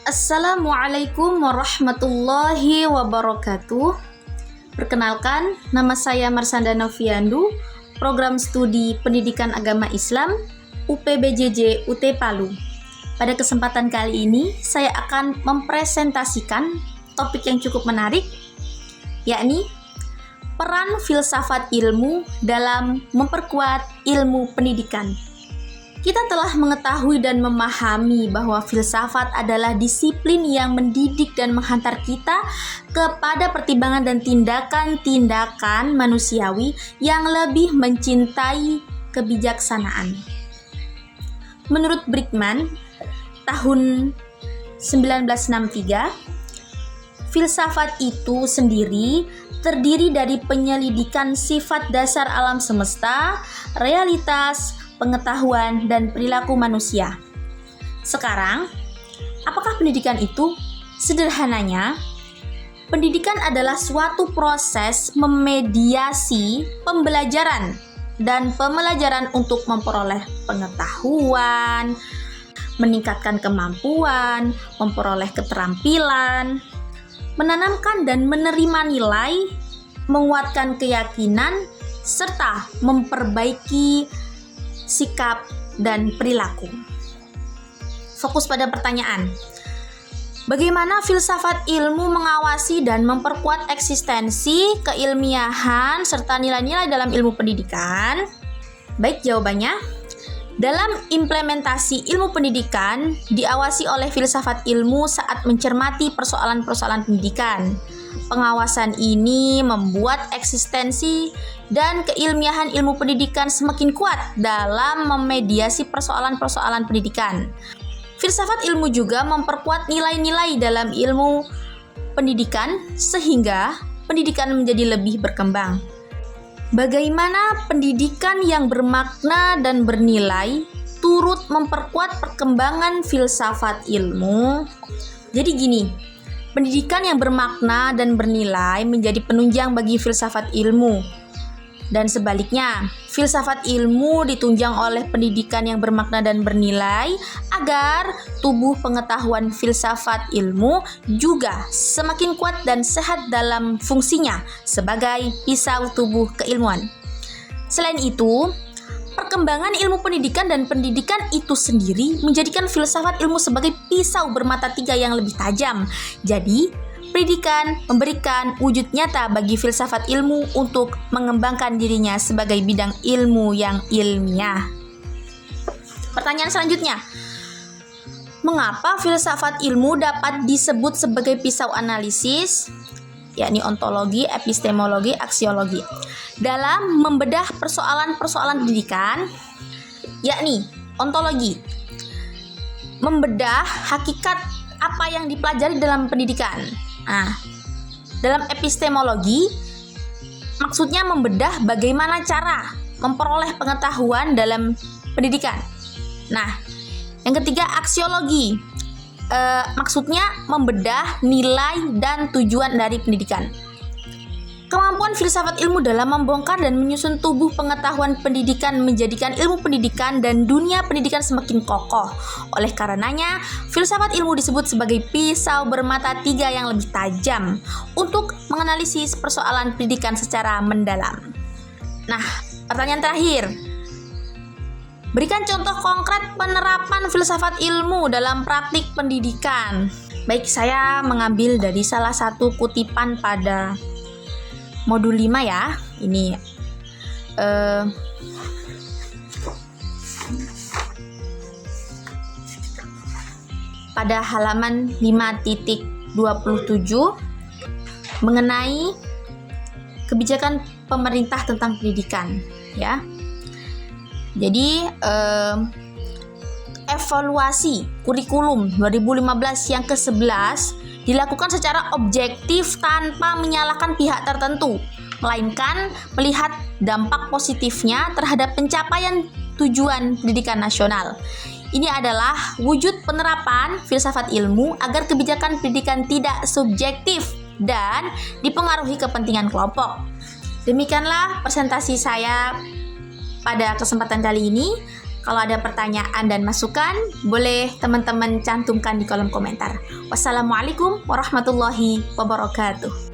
Assalamualaikum warahmatullahi wabarakatuh. Perkenalkan, nama saya Marsanda Noviandu, Program Studi Pendidikan Agama Islam, UPBJJ UT Palu. Pada kesempatan kali ini, saya akan mempresentasikan topik yang cukup menarik, yakni peran filsafat ilmu dalam memperkuat ilmu pendidikan. Kita telah mengetahui dan memahami bahwa filsafat adalah disiplin yang mendidik dan menghantar kita kepada pertimbangan dan tindakan-tindakan manusiawi yang lebih mencintai kebijaksanaan. Menurut Brickman, tahun 1963, filsafat itu sendiri terdiri dari penyelidikan sifat dasar alam semesta, realitas, pengetahuan, dan perilaku manusia. Sekarang, apakah pendidikan itu? Sederhananya, pendidikan adalah suatu proses memediasi pembelajaran dan pembelajaran untuk memperoleh pengetahuan, meningkatkan kemampuan, memperoleh keterampilan, menanamkan dan menerima nilai, menguatkan keyakinan, serta memperbaiki sikap dan perilaku. Fokus pada pertanyaan, bagaimana filsafat ilmu mengawasi dan memperkuat eksistensi, keilmiahan, serta nilai-nilai dalam ilmu pendidikan? Baik, jawabannya, dalam implementasi ilmu pendidikan diawasi oleh filsafat ilmu saat mencermati persoalan-persoalan pendidikan. Pengawasan ini membuat eksistensi dan keilmiahan ilmu pendidikan semakin kuat dalam memediasi persoalan-persoalan pendidikan. Filsafat ilmu juga memperkuat nilai-nilai dalam ilmu pendidikan sehingga pendidikan menjadi lebih berkembang. Bagaimana pendidikan yang bermakna dan bernilai turut memperkuat perkembangan filsafat ilmu? Jadi gini, pendidikan yang bermakna dan bernilai menjadi penunjang bagi filsafat ilmu. Dan sebaliknya, filsafat ilmu ditunjang oleh pendidikan yang bermakna dan bernilai agar tubuh pengetahuan filsafat ilmu juga semakin kuat dan sehat dalam fungsinya sebagai pisau tubuh keilmuan. Selain itu, perkembangan ilmu pendidikan dan pendidikan itu sendiri menjadikan filsafat ilmu sebagai pisau bermata tiga yang lebih tajam. Jadi, pendidikan memberikan wujud nyata bagi filsafat ilmu untuk mengembangkan dirinya sebagai bidang ilmu yang ilmiah. Pertanyaan selanjutnya, mengapa filsafat ilmu dapat disebut sebagai pisau analisis, yakni ontologi, epistemologi, aksiologi, dalam membedah persoalan-persoalan pendidikan, yakni ontologi, membedah hakikat apa yang dipelajari dalam pendidikan. Nah, dalam epistemologi, maksudnya membedah bagaimana cara memperoleh pengetahuan dalam pendidikan. Nah, yang ketiga aksiologi, maksudnya membedah nilai dan tujuan dari pendidikan. Kemampuan filsafat ilmu dalam membongkar dan menyusun tubuh pengetahuan pendidikan menjadikan ilmu pendidikan dan dunia pendidikan semakin kokoh. Oleh karenanya, filsafat ilmu disebut sebagai pisau bermata tiga yang lebih tajam untuk menganalisis persoalan pendidikan secara mendalam. Nah, pertanyaan terakhir. Berikan contoh konkret penerapan filsafat ilmu dalam praktik pendidikan. Baik, saya mengambil dari salah satu kutipan pada modul 5 ya. Ini pada halaman 5.27 mengenai kebijakan pemerintah tentang pendidikan ya. Jadi evaluasi kurikulum 2015 yang ke-11 dilakukan secara objektif tanpa menyalahkan pihak tertentu, melainkan melihat dampak positifnya terhadap pencapaian tujuan pendidikan nasional. Ini adalah wujud penerapan filsafat ilmu agar kebijakan pendidikan tidak subjektif dan dipengaruhi kepentingan kelompok. Demikianlah presentasi saya pada kesempatan kali ini. Kalau ada pertanyaan dan masukan, boleh teman-teman cantumkan di kolom komentar. Wassalamualaikum warahmatullahi wabarakatuh.